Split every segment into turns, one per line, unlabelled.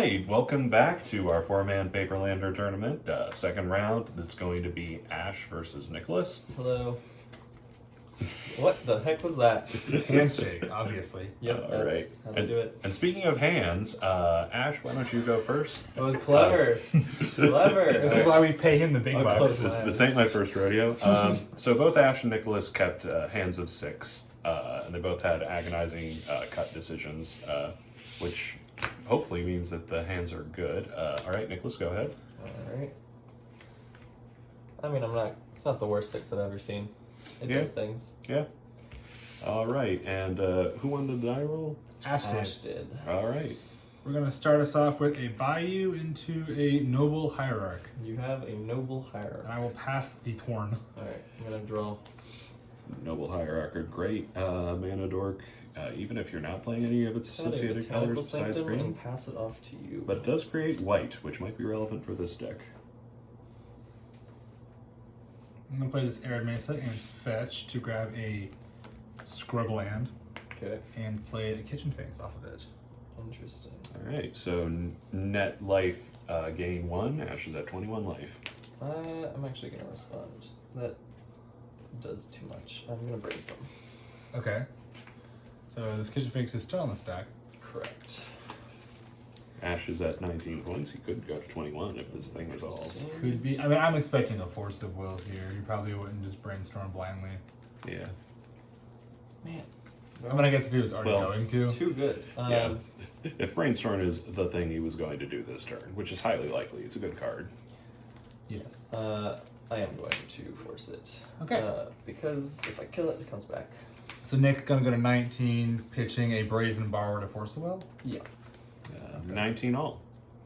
right, welcome back to our four-man Paperlander tournament. Second round, it's going to be Ash versus Nicholas.
Hello. What the heck was that?
Handshake, obviously.
Yep, that's how they do it.
And speaking of hands, Ash, why don't you go first?
That was clever. Clever.
This is why we pay him the big
I'll
bucks.
close
This ain't my first rodeo. So both Ash and Nicholas kept hands of 6, and they both had agonizing cut decisions, which hopefully means that the hands are good. All right, Nicholas, go ahead.
All right. I mean, it's not the worst 6 I've ever seen. It
Yeah.
does things.
Yeah. All right, and who won the die roll?
Ash
Ash
did.
did.
All right.
We're going to start us off with a Bayou into a Noble Hierarch.
You have a noble hierarch.
And I will pass the Torn.
Alright, I'm gonna draw.
Noble Hierarch are great. Mana Dork, even if you're not playing any of its associated
Botanical
colors besides
Sanctum
green.
and pass it off to you.
But it does create white, which might be relevant for this deck.
I'm going to play this Arid Mesa and fetch to grab a Scrubland
Okay.
and play a Kitchen Finks off of it.
Interesting.
All right, so net life gain 1. Ash is at 21 life.
I'm actually gonna respond. That does too much. I'm gonna brainstorm.
Okay. So this Kitchen Finks is still on the stack.
Correct.
Ash is at 19 points. He could go to 21 if this thing resolves.
Could be. I mean, I'm expecting a Force of Will here. You probably wouldn't just brainstorm blindly.
Yeah.
Man.
I mean, I guess if he was already
Well,
going to.
Too good.
Yeah. If Brainstorm is the thing he was going to do this turn, which is highly likely, it's a good card.
Yes.
I am going to force it.
Okay.
Because if I kill it, it comes back.
So Nick gonna go to 19, pitching a Brazen Borrower to Force of Will.
Yeah.
19 all.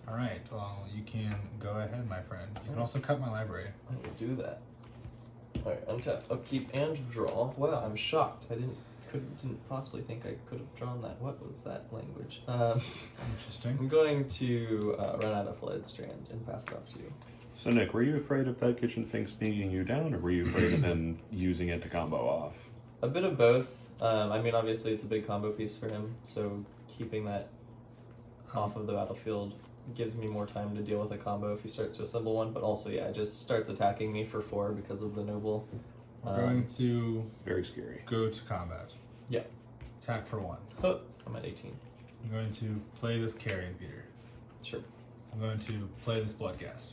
All right. Well, you can go ahead, my friend. You can also cut my library.
I will do that. Alright, untap, upkeep, and draw. Wow, I'm shocked. I didn't possibly think I could have drawn that. What was that language?
Interesting.
I'm going to run out of Flayed Strand and pass it off to you.
So Nick, were you afraid of that Kitchen Finks beating you down, or were you afraid of him using it to combo off?
A bit of both. I mean, obviously it's a big combo piece for him, so keeping that off of the battlefield gives me more time to deal with a combo if he starts to assemble one, but also, yeah, it just starts attacking me for 4 because of the noble.
We're going to
Very scary.
go to combat.
Yeah.
Attack for 1.
I'm at 18.
I'm going to play this Carrion Feeder.
Sure.
I'm going to play this Bloodghast.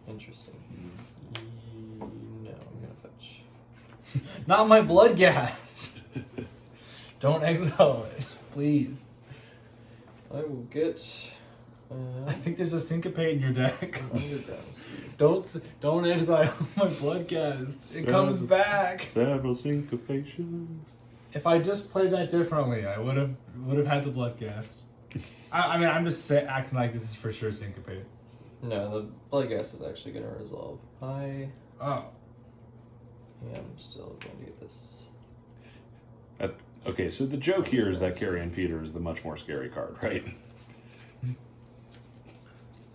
Interesting. No, I'm gonna fetch.
Not my Bloodghast! Don't exile it, please.
I will get
I think there's a Syncopate in your deck.
an Underground Seed.
Don't exile my Bloodghast. It comes back.
Several syncopations.
If I just played that differently, I would have had the Bloodghast. I mean, I'm just acting like this is for sure Syncopate.
No, the Bloodghast is actually gonna resolve. I
Oh.
am still going to get this.
Okay, so the joke here is that Carrion Feeder is the much more scary card, right?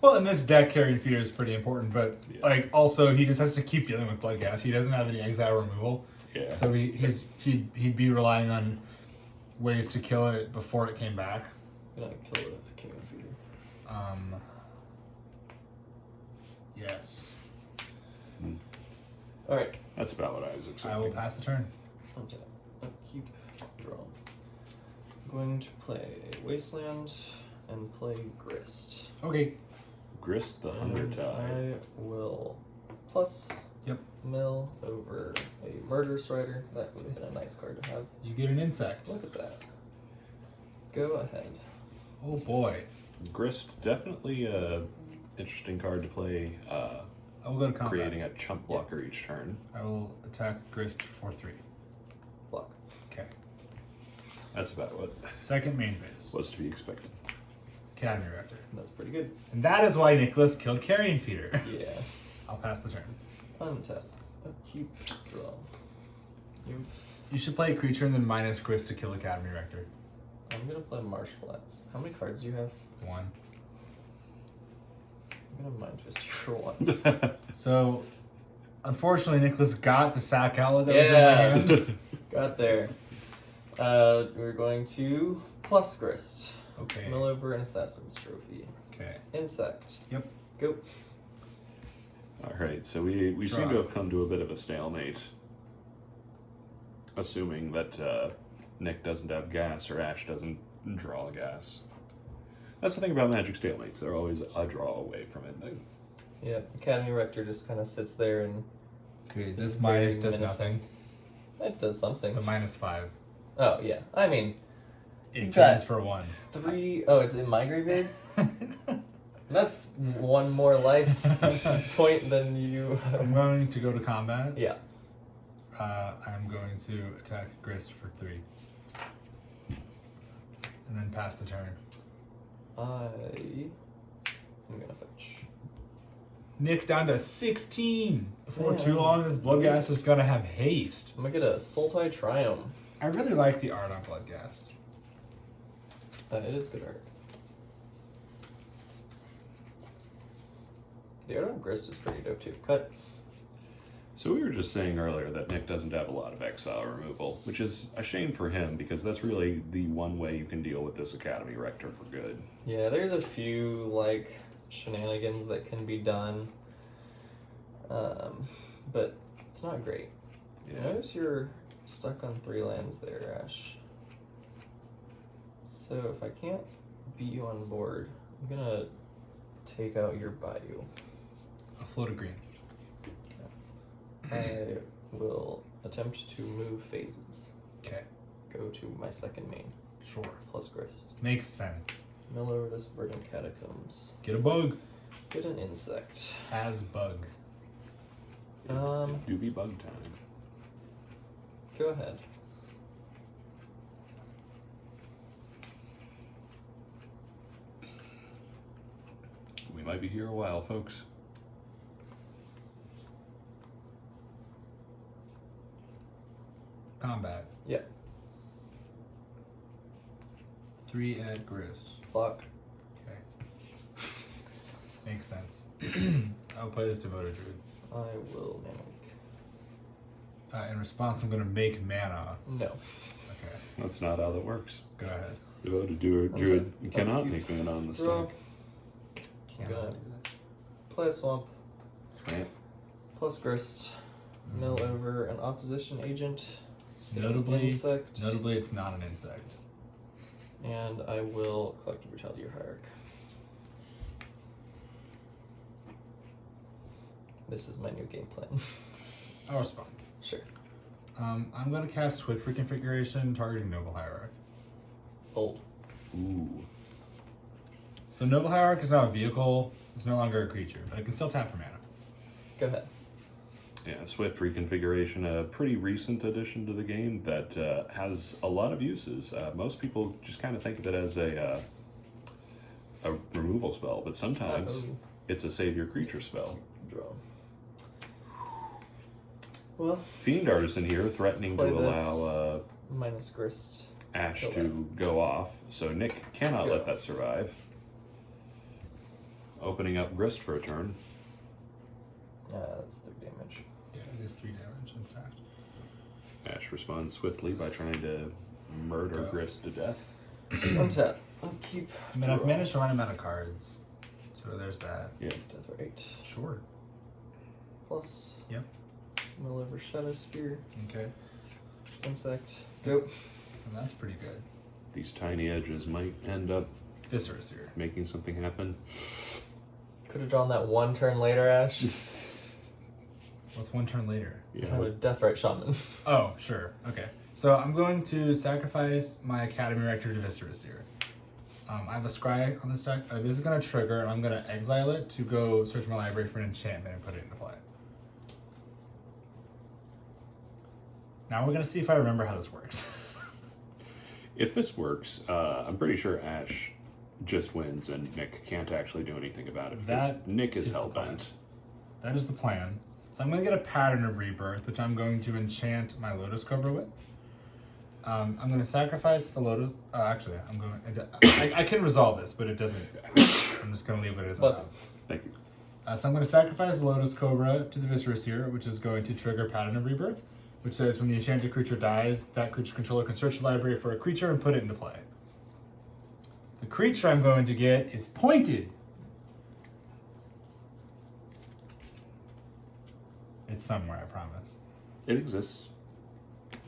Well, in this deck, Carrion Feeder is pretty important, but
Yeah.
like also he just has to keep dealing with Bloodghast. He doesn't have any exile removal,
Yeah.
so he'd be relying on ways to kill it before it came back.
I'm gonna kill it with King of Feeder.
Yes.
Alright.
That's about what I was expecting.
I will pass the turn.
Untap. Upkeep. Draw. I'm going to play Wasteland and play Grist.
Okay.
Grist the
And
Hunter-Tide.
I will plus mill over a Murder Strider. That would have been a nice card to have.
You get an insect.
Look at that. Go ahead.
Oh boy.
Grist, definitely a interesting card to play,
I will go to combat.
creating a chump blocker each turn.
I will attack Grist for 3.
Block.
Okay.
That's about what
Second main phase.
was to be expected.
Academy Rector.
That's pretty good.
And that is why Nicholas killed Carrion Feeder.
Yeah.
I'll pass the turn.
Untap. Upkeep. Draw.
You should play a creature and then minus Grist to kill Academy Rector.
I'm gonna play Marsh Flats. How many cards do you have?
1.
I'm gonna mind twist you for 1.
So, unfortunately, Nicholas got the sack outlet that was in my hand.
Got there. We're going to plus Grist.
Okay.
Mill over an Assassin's Trophy.
Okay.
Insect.
Yep.
Go.
All right, so we seem
Draw.
to have come to a bit of a stalemate. Assuming that Nick doesn't have gas or Ash doesn't draw gas. That's the thing about Magic Stalemates. They're always a draw away from it.
Yeah. Academy Rector just kind of sits there and
Okay, this
Very
minus does
menacing.
nothing.
it does something.
The -5.
Oh, yeah. I mean,
It
That-
turns for 1.
3. Oh, it's in my graveyard? That's one more life point than you.
I'm going to go to combat.
Yeah.
I'm going to attack Grist for 3. And then pass the turn.
I'm gonna fetch.
Nick down to 16! Before
Man.
too long, this Bloodghast is gonna have haste.
I'm gonna get a Sultai Triumph.
I really like the art on Bloodghast.
It is good art. The art on Grist is pretty dope too. Cut.
So we were just saying earlier that Nick doesn't have a lot of exile removal, which is a shame for him because that's really the one way you can deal with this Academy Rector for good.
Yeah, there's a few like shenanigans that can be done, but it's not great. Notice you're stuck on 3 lands there, Ash. So if I can't beat you on board, I'm gonna take out your Bayou.
A float of green.
I will attempt to move phases.
Okay,
Go to my second main,
sure.
plus Grist.
Makes sense.
Mill over this Verdant Catacombs.
Get a bug.
Get an insect.
Has bug.
It do be bug time.
Go ahead.
We might be here a while, folks.
Combat.
Yep.
3 at Grist.
Block.
Okay. Makes sense. I'll play this Devoted Druid.
I will mana leak.
In response, I'm gonna make mana.
No.
Okay,
That's not how that works.
go ahead.
Devoted Druid,
Okay.
you cannot
Thank
make mana on the
Draw.
stack.
I'm gonna play a swamp.
Right?
Plus Grist. Mill over an opposition agent.
Notably,
Insect.
notably, it's not an insect.
And I will collect Brutality or Hierarch. This is my new game plan.
I'll respond.
Sure.
I'm gonna cast Swift Reconfiguration targeting Noble Hierarch.
Bold.
Ooh.
So Noble Hierarch is now a vehicle. It's no longer a creature, but it can still tap for mana.
Go ahead.
Yeah, Swift Reconfiguration, a pretty recent addition to the game that has a lot of uses. Most people just kind of think of it as a removal spell, but sometimes
Uh-oh.
it's a save your creature spell.
Draw. Well,
Fiend Artisan here threatening to
Play this.
allow
minus Grist.
Ash
Go
to go off, so Nick cannot
Go.
let that survive. Opening up Grist for a turn.
That's 3 damage.
Yeah, it is 3 damage, in fact.
Ash responds swiftly by trying to murder
Go.
Grist to death.
Untap. I'll keep.
I mean, I've
draw.
managed to run him out of cards. So there's that.
Yeah.
Death Right.
Sure.
Plus.
Yep.
Mill over Shadow Spear.
Okay.
Insect. Go.
And that's pretty good.
These tiny edges might end up
Viscera Seer.
making something happen.
Could have drawn that 1 turn later, Ash.
What's 1 turn later?
Yeah.
Death Right Shaman.
Oh, sure. Okay. So I'm going to sacrifice my Academy Rector to Viscera Seer. I have a Scry on this deck. This is going to trigger, and I'm going to exile it to go search my library for an enchantment and put it into play. Now we're going to see if I remember how this works.
If this works, I'm pretty sure Ash just wins and Nick can't actually do anything about it because
That
Nick is
is the
hellbent.
That is the plan. So I'm going to get a Pattern of Rebirth, which I'm going to enchant my Lotus Cobra with. I'm going to sacrifice the Lotus... actually, I'm going to... I can resolve this, but it doesn't... I'm just going to leave it as
Bless
is.
you.
Thank you.
So I'm going to sacrifice the Lotus Cobra to the Viscera Seer, which is going to trigger Pattern of Rebirth, which says when the enchanted creature dies, that creature controller can search the library for a creature and put it into play. The creature I'm going to get is Pointed, It's somewhere, I promise.
It exists.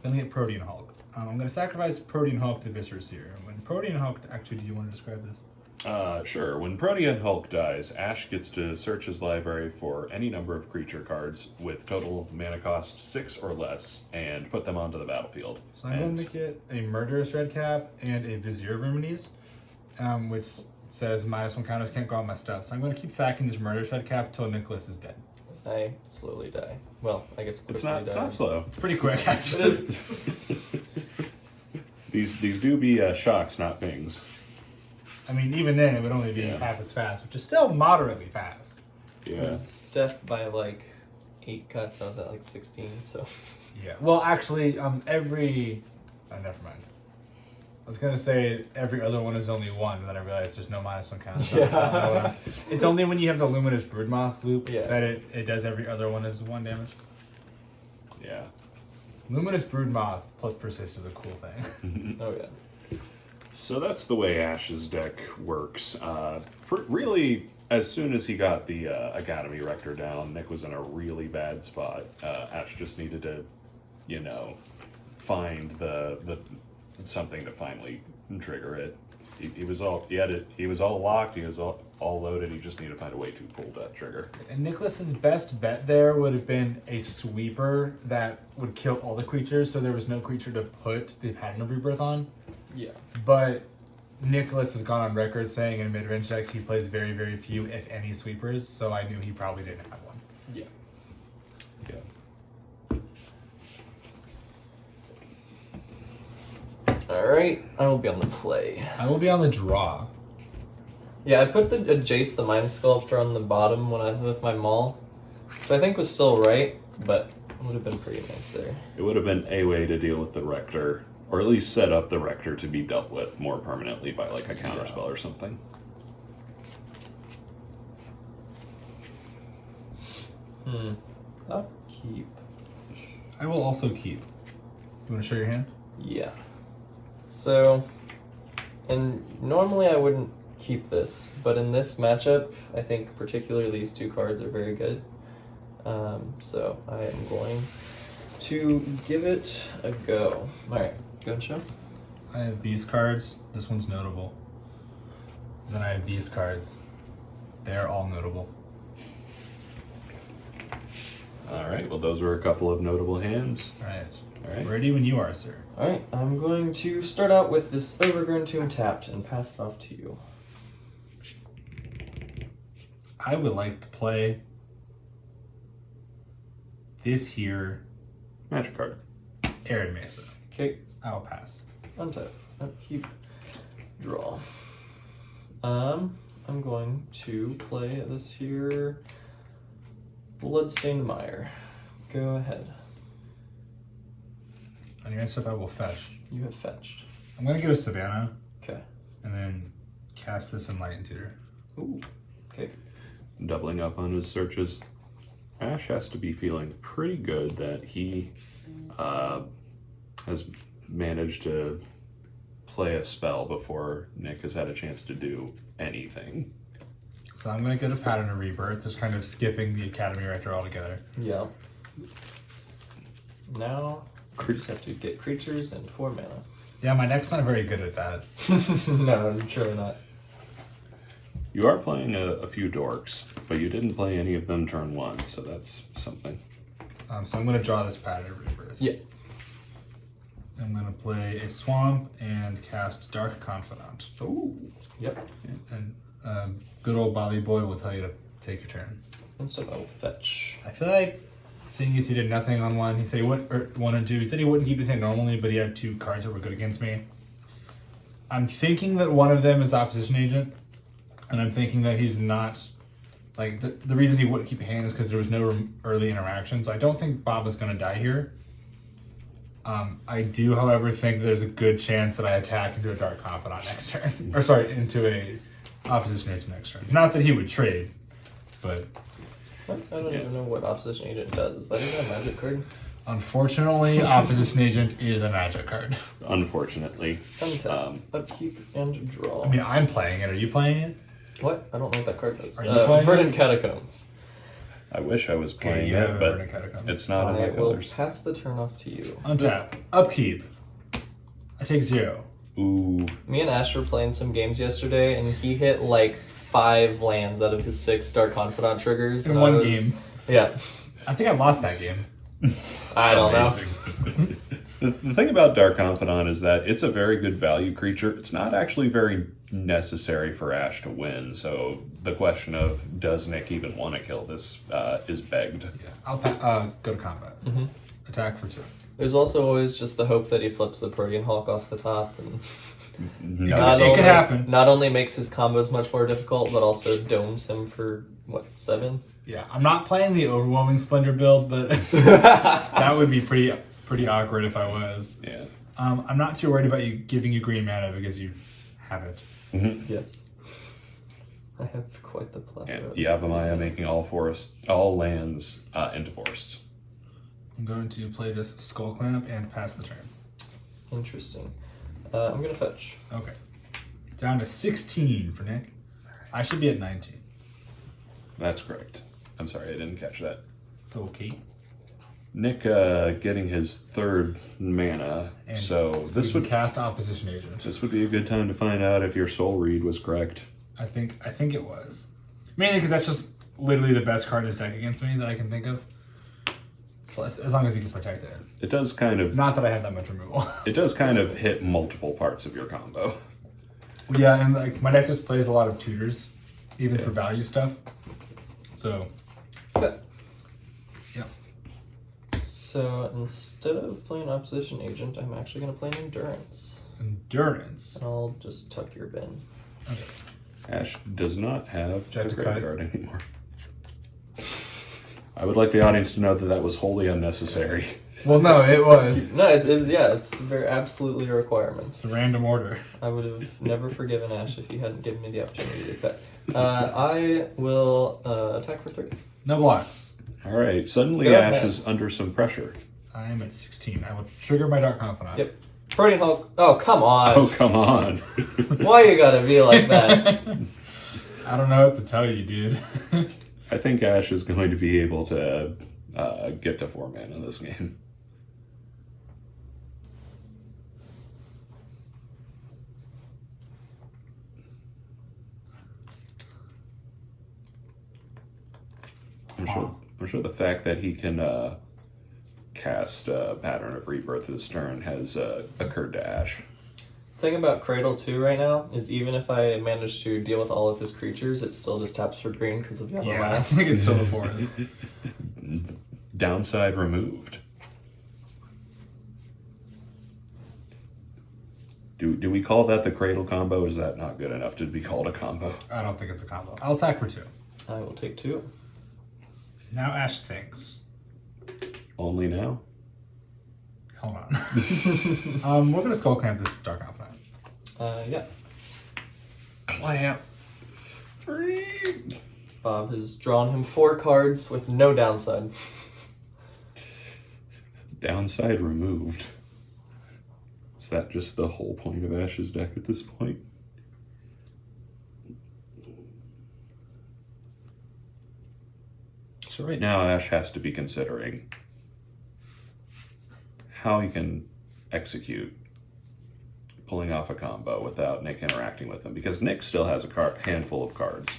Then we get Protean Hulk. I'm going to sacrifice Protean Hulk to Viscerous here. When Protean Hulk, actually, do you want to describe this?
Sure. When Protean Hulk dies, Ash gets to search his library for any number of creature cards with total mana cost 6 or less and put them onto the battlefield.
So I'm going to get a Murderous Red Cap and a Vizier of Verminies, which says -1 counters can't go on my stuff. So I'm going to keep sacking this Murderous Red Cap till Nicholas is dead.
I slowly die. Well, I guess quickly
It's not slow.
It's pretty quick, actually.
These do be shocks, not pings.
I mean, even then, it would only be
Yeah.
half as fast, which is still moderately fast.
It
Yeah.
was death by like 8 cuts. I was at like 16, so.
Yeah. Well, actually, never mind. I was gonna say every other one is only 1, but then I realized there's no -1 counter.
Yeah.
It's only when you have the Luminous Broodmoth loop
Yeah.
that it does every other one as 1 damage.
Yeah.
Luminous Broodmoth plus Persist is a cool thing.
Oh yeah.
So that's the way Ash's deck works. Really, as soon as he got the Academy Rector down, Nick was in a really bad spot. Ash just needed to, find the something to finally trigger it. He was all locked. He was all loaded. He just needed to find a way to pull that trigger.
And Nicholas's best bet there would have been a sweeper that would kill all the creatures, so there was no creature to put the Pattern of Rebirth on.
Yeah.
But Nicholas has gone on record saying in mid-range decks he plays very, very few, if any, sweepers, so I knew he probably didn't have one.
Yeah.
Yeah.
Alright, I will be on the play.
I will be on the draw.
Yeah, I put the Jace the Mind Sculptor on the bottom with my Maul, which I think was still right, but it would have been pretty nice there.
It would have been a way to deal with the Rector, or at least set up the Rector to be dealt with more permanently by like a counterspell or something.
I'll keep.
I will also keep. You want to show your hand?
Yeah. So, and normally I wouldn't keep this, but in this matchup, I think particularly these 2 cards are very good. So I am going to give it a go. Alright, go and show.
I have these cards. This one's notable. Then I have these cards. They're all notable.
All right. Well, those were a couple of notable hands.
All right.
All right.
Ready when you are, sir.
Alright, I'm going to start out with this Overgrown Tomb tapped and pass it off to you.
I would like to play this here,
Magic card.
Arid Mesa.
Okay,
I'll pass.
untap. Upkeep. Draw. I'm going to play this here Bloodstained Mire. Go ahead.
On your answer, I will fetch.
You have fetched.
I'm going to get a Savannah
Okay.
and then cast this in Light and Tutor.
Ooh. Okay.
Doubling up on his searches. Ash has to be feeling pretty good that he has managed to play a spell before Nick has had a chance to do anything.
So I'm going to get a Pattern of Rebirth, just kind of skipping the Academy Rector altogether.
Yeah. Now, I just have to get creatures and 4 mana.
Yeah, my deck's not very good at that.
No, I'm surely not.
You are playing a few dorks, but you didn't play any of them turn 1, so that's something.
So I'm going to draw this Pattern of Rebirth.
Yeah.
I'm going to play a Swamp and cast Dark Confidant.
Ooh. Yep.
And good old Bobby Boy will tell you to take your turn.
Instead, I will fetch.
I feel like, seeing as he did nothing on 1, he said he would, or 1 and 2, he said he wouldn't keep his hand normally, but he had 2 cards that were good against me. I'm thinking that one of them is Opposition Agent, and I'm thinking that he's not, like, the reason he wouldn't keep a hand is because there was no early interaction, so I don't think Bob is going to die here. I do, however, think there's a good chance that I attack into a Dark Confidant next turn. Or, sorry, into a Opposition Agent next turn. Not that he would trade, but...
I don't even know what Opposition Agent does. Is that even a magic card?
Unfortunately, Opposition Agent is a magic card.
Unfortunately.
Untap. Upkeep and draw.
I mean, I'm playing it. Are you playing it?
What? I don't know what that card does.
Are you playing
Verdant Catacombs.
I wish I was
Okay,
playing
you have
it,
a
but
Burning Catacombs.
it's not in
I
my
will
colors.
pass the turn off to you.
Untap. Upkeep. I take 0.
Ooh.
Me and Ash were playing some games yesterday, and he hit like 5 lands out of his 6 Dark Confidant triggers.
In
and
one game.
Yeah.
I think I lost that game.
I don't know.
Amazing. The thing about Dark Confidant is that it's a very good value creature. It's not actually very necessary for Ash to win, so the question of does Nick even want to kill this is begged.
Yeah. I'll go to combat.
Mm-hmm.
Attack for 2.
There's also always just the hope that he flips the Protean Hulk off the top, and
No,
It could happen.
not only makes his combos much more difficult, but also domes him for, what, 7?
Yeah, I'm not playing the Overwhelming Splendor build, but that would be pretty awkward if I was.
Yeah.
I'm not too worried about you giving you green mana because you have it.
Yes. I have quite the plethora.
And Yavimaya making all lands into forests.
I'm going to play this Skull Clamp and pass the turn.
Interesting. I'm gonna fetch.
Okay. Down to 16 for Nick. I should be at 19.
That's correct. I'm sorry, I didn't catch that.
So okay.
Nick getting his 3rd mana,
And
so this
we
would
can cast Opposition Agent.
this would be a good time to find out if your soul read was correct.
I think it was. Mainly because that's just literally the best card in his deck against me that I can think of. So as long as you can protect it.
It does kind of
Not that I have that much removal.
it does kind of hit multiple parts of your combo.
Yeah, and like my deck just plays a lot of tutors, even for value stuff. So,
Okay.
yeah.
So instead of playing Opposition Agent, I'm actually gonna play an Endurance.
Endurance.
And I'll just tuck your bin.
Okay.
Ash does not have
Jet
a
to
graveyard anymore. I would like the audience to know that that was wholly unnecessary.
Well, no, it was.
No, it's very absolutely a requirement.
It's a random order.
I would have never forgiven Ash if he hadn't given me the opportunity to cut. I will attack for 3.
No blocks.
All right, suddenly
Go
Ash
ahead.
is under some pressure.
I am at 16. I will trigger my Dark Confidant.
Yep. Protean Hulk. Oh, come on.
Oh, come on.
Why you gotta be like that?
I don't know what to tell you, dude.
I think Ash is going to be able to get to 4 mana in this game. I'm sure the fact that he can cast Pattern of Rebirth this turn has occurred to Ash.
Thing about Cradle 2 right now is even if I manage to deal with all of his creatures, it still just taps for green because of
Yeah, I
Yavimaya.
think it's still the forest.
Downside removed. Do we call that the Cradle combo? Is that not good enough to be called a combo?
I don't think it's a combo. I'll attack for 2.
I will take 2.
Now Ash thinks.
Only now?
Hold on. We're gonna Skull Clamp this Dark Confidant.
Yeah.
Clamp.
Bob has drawn him 4 cards with no downside.
Downside removed. Is that just the whole point of Ash's deck at this point? So right now Ash has to be considering how he can execute pulling off a combo without Nick interacting with him, because Nick still has a handful of cards.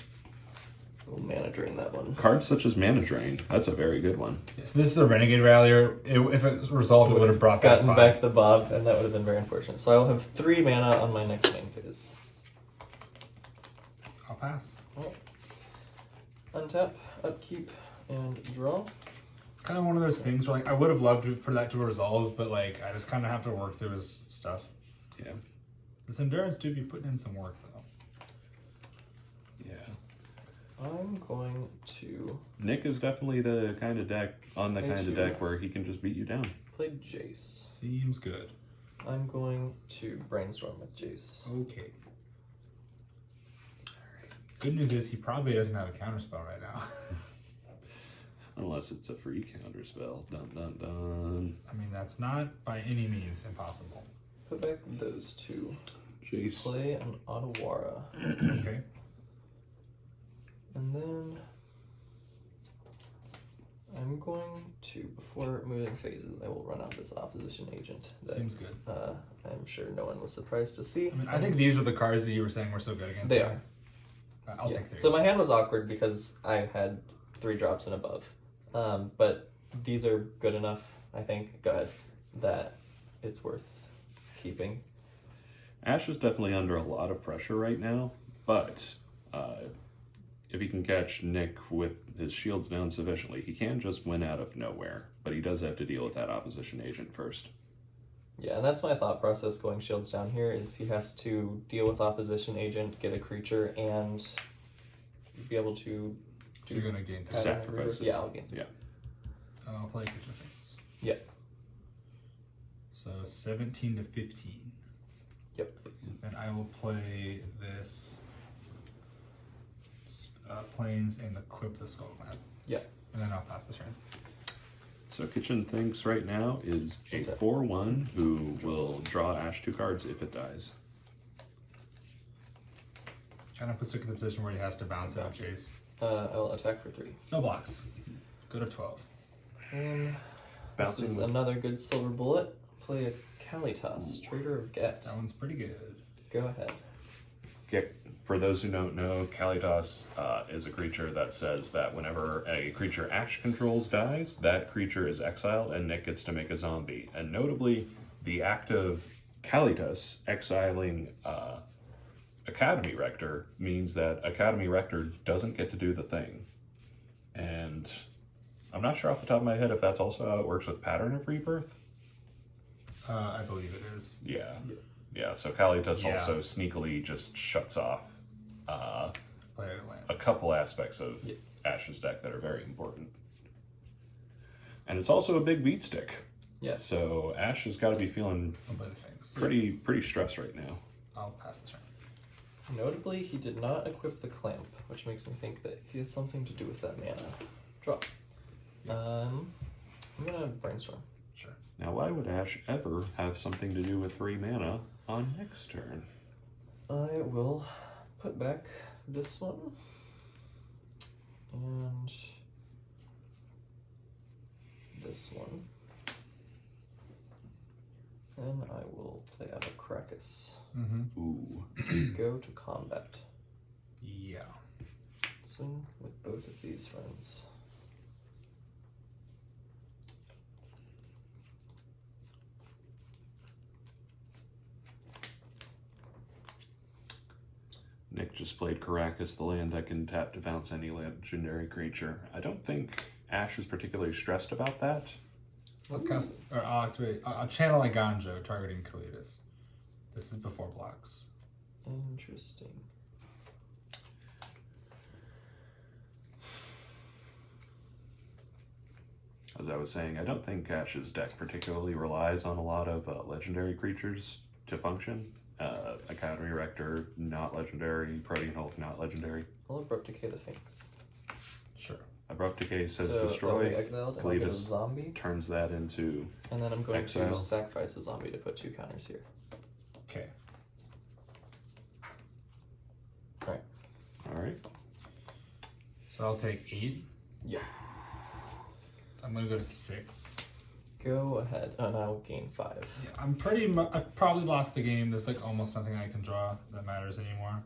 We'll mana drain that one.
Cards such as Mana Drain. That's a very good one.
So this is a Renegade Rallier. If it resolved, it would have brought
Gotten
back
back the Bob, and that would have been very unfortunate. So I will have 3 mana on my next main phase.
I'll pass.
Alright. Untap, upkeep, and draw.
It's kind of one of those things where like I would have loved for that to resolve, but like I just kind of have to work through his stuff.
Yeah.
This Endurance do be putting in some work though.
Yeah.
I'm going to
Nick is definitely the kind of deck where he can just beat you down.
play Jace.
Seems good.
I'm going to brainstorm with Jace.
Okay. Good news is he probably doesn't have a counterspell right now.
Unless it's a free counter spell. Dun dun dun.
I mean, that's not by any means impossible.
Put back those 2.
Jace.
Play an Otawara.
Okay.
And then I'm going to, before moving phases, I will run out this opposition agent. That,
Seems good.
I'm sure no one was surprised to see.
I mean, I think these are the cards that you were saying were so good against.
They
me.
are.
I'll
Yeah.
take 3.
So my hand was awkward because I had 3 drops and above. But these are good enough, I think. Go ahead. That it's worth keeping.
Ash is definitely under a lot of pressure right now, but if he can catch Nick with his shields down sufficiently, he can just win out of nowhere. But he does have to deal with that opposition agent first.
Yeah, and that's my thought process going shields down here is he has to deal with opposition agent, get a creature, and be able to
So you're gonna gain 3.
Sacrifice it.
Yeah, I'll gain 3.
Yeah.
I'll play kitchen things.
Yeah.
So 17 to 15.
Yep.
And I will play this planes and equip the skull clamp.
Yeah.
And then I'll pass the turn.
So Kitchen Thinks right now is a 4/1 who will draw Ash 2 cards if it dies.
Trying to put Stick in the position where he has to bounce out chase.
I'll attack for 3.
No blocks. Go to 12.
And this
Bouncing
is
with-
another good silver bullet. Play a Kalitas, Trader of Get.
That one's pretty good.
Go ahead.
For those who don't know, Kalitas is a creature that says that whenever a creature Ash controls dies, that creature is exiled and Nick gets to make a zombie. And notably, the act of Kalitas exiling Academy Rector means that Academy Rector doesn't get to do the thing. And I'm not sure off the top of my head if that's also how it works with Pattern of Rebirth.
I believe it is.
Yeah. Yeah, so Kalitas
Yeah.
also sneakily just shuts off
Play a land.
a couple aspects of
Yes.
Ash's deck that are very important. And it's also a big beat stick.
Yes.
So Ash has got to be feeling
I'll play the things.
pretty stressed right now.
I'll pass the turn.
Notably, he did not equip the clamp, which makes me think that he has something to do with that mana. Draw. I'm gonna brainstorm.
Sure.
Now, why would Ash ever have something to do with 3 mana on next turn?
I will put back this one. And this one. And I will play out a Krakus.
Mm-hmm.
Ooh.
Go to combat.
Yeah.
Swing with both of these friends.
Nick just played Caracas, the land that can tap to bounce any legendary creature. I don't think Ash is particularly stressed about that.
I'll cast, or I'll activate. I'll channel a Ganjo targeting Kalitas. This is before blocks.
Interesting.
As I was saying, I don't think Ash's deck particularly relies on a lot of legendary creatures to function. Academy Rector, not legendary. Protean Hulk, not legendary.
I'll abrupt decay the Sphinx.
Sure.
Abrupt Decay says
So that'll be
destroy,
exiled, and I'll get a
Kalitas
zombie,
turns that into...
and then I'm going
exile.
to sacrifice a zombie to put 2 counters here.
Okay.
Alright.
So I'll take 8.
Yeah.
I'm gonna go to 6.
Go ahead, and I'll gain 5.
Yeah, I'm pretty. I've probably lost the game. There's like almost nothing I can draw that matters anymore.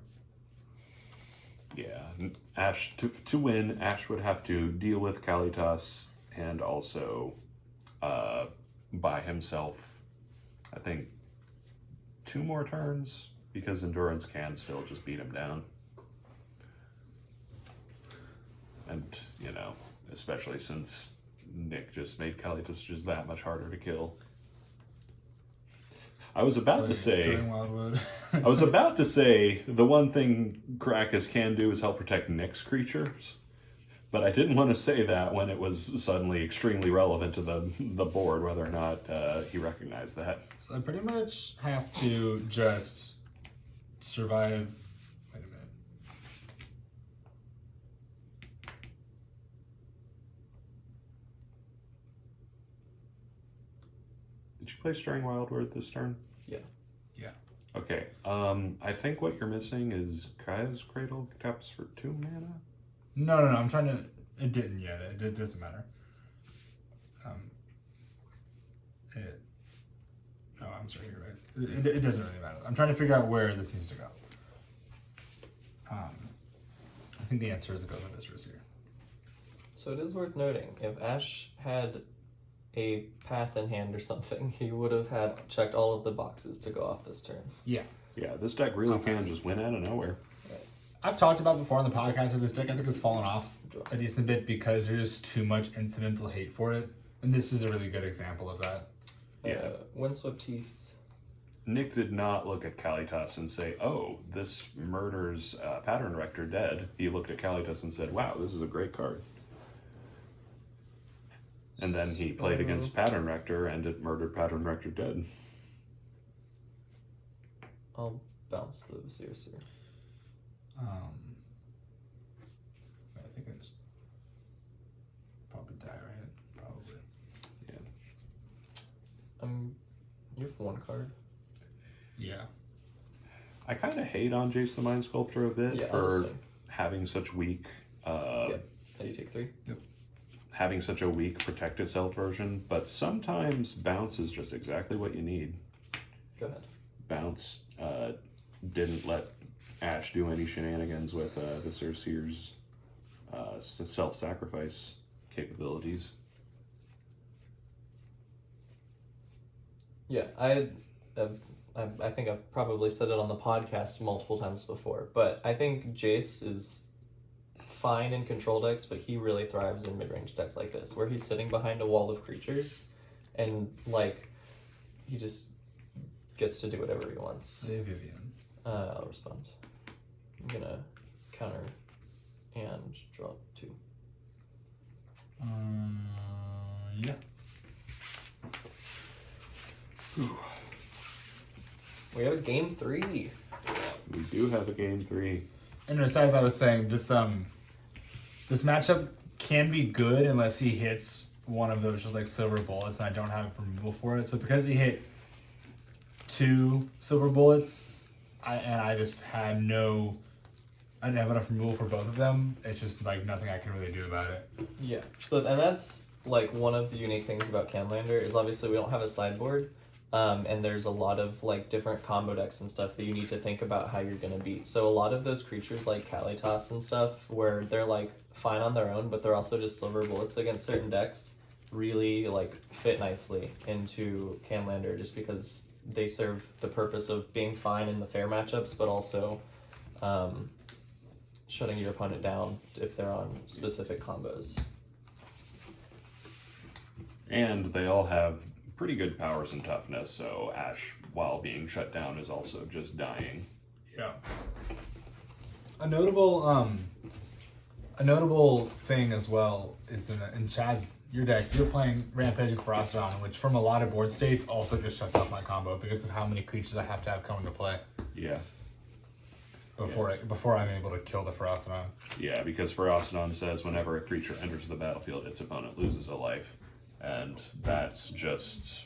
Yeah, Ash, to win, Ash would have to deal with Kalitas and also by himself, I think, 2 more turns, because Endurance can still just beat him down. And, you know, especially since Nick just made Kalitas just that much harder to kill. I was about to say...
Destroying Wildwood.
I was about to say the one thing Caracas can do is help protect Nick's creatures, but I didn't want to say that when it was suddenly extremely relevant to the board, whether or not he recognized that.
So I pretty much have to just survive. Wait a minute.
Did you play Stirring Wildwood this turn?
Yeah.
Yeah.
Okay. I think what you're missing is Kaya's Cradle taps for 2 mana.
No. I'm trying to. It didn't yet. It doesn't matter. No, I'm sorry, you're right. It doesn't really matter. I'm trying to figure out where this needs to go. I think the answer is it goes with this here.
So it is worth noting, if Ash had a path in hand or something, he would have had checked all of the boxes to go off this turn.
Yeah.
Yeah, this deck really can just win out of nowhere.
I've talked about before on the podcast that this deck I think has fallen off a decent bit because there's too much incidental hate for it. And this is a really good example of that.
Yeah.
Windswept Teeth.
Nick did not look at Kalitas and say, oh, this murders Pattern Rector dead. He looked at Kalitas and said, wow, this is a great card. And then he played against Pattern Rector and it murdered Pattern Rector dead.
I'll bounce the Seer.
I think I just probably die, right? Probably.
Yeah.
You have one card.
Yeah.
I kind of hate on Jace the Mind Sculptor a bit for
honestly.
having such weak...
Yeah, you take 3.
Yep.
Having such a weak Protect Itself version, but sometimes Bounce is just exactly what you need.
Go ahead.
Bounce didn't let Ash do any shenanigans with the Cersei's self-sacrifice capabilities.
Yeah, I think I've probably said it on the podcast multiple times before, but I think Jace is fine in control decks, but he really thrives in mid-range decks like this, where he's sitting behind a wall of creatures, and like he just gets to do whatever he wants.
Hey, Vivian.
I'll respond. I'm gonna counter and draw 2.
Yeah.
We have a game 3.
We do have a game 3.
And as I was saying, this matchup can be good unless he hits one of those just like silver bullets, and I don't have removal for it. So because he hit 2 silver bullets, I just had I didn't have enough removal for both of them. It's just like nothing I can really do about it.
Yeah. So and that's like one of the unique things about Highlander is obviously we don't have a sideboard. And there's a lot of like different combo decks and stuff that you need to think about how you're gonna beat. So a lot of those creatures like Kalitas and stuff, where they're like fine on their own, but they're also just silver bullets against certain decks, really like fit nicely into Highlander just because they serve the purpose of being fine in the fair matchups, but also shutting your opponent down if they're on specific combos.
And they all have pretty good powers and toughness, so Ash, while being shut down, is also just dying.
Yeah. A notable thing as well is in Chad's your deck, you're playing Rampaging Ferocity, which from a lot of board states also just shuts off my combo because of how many creatures I have to have coming to play.
Yeah.
Before I'm able to kill the Ferocity.
Yeah, because Ferocity says whenever a creature enters the battlefield, its opponent loses a life. And that's just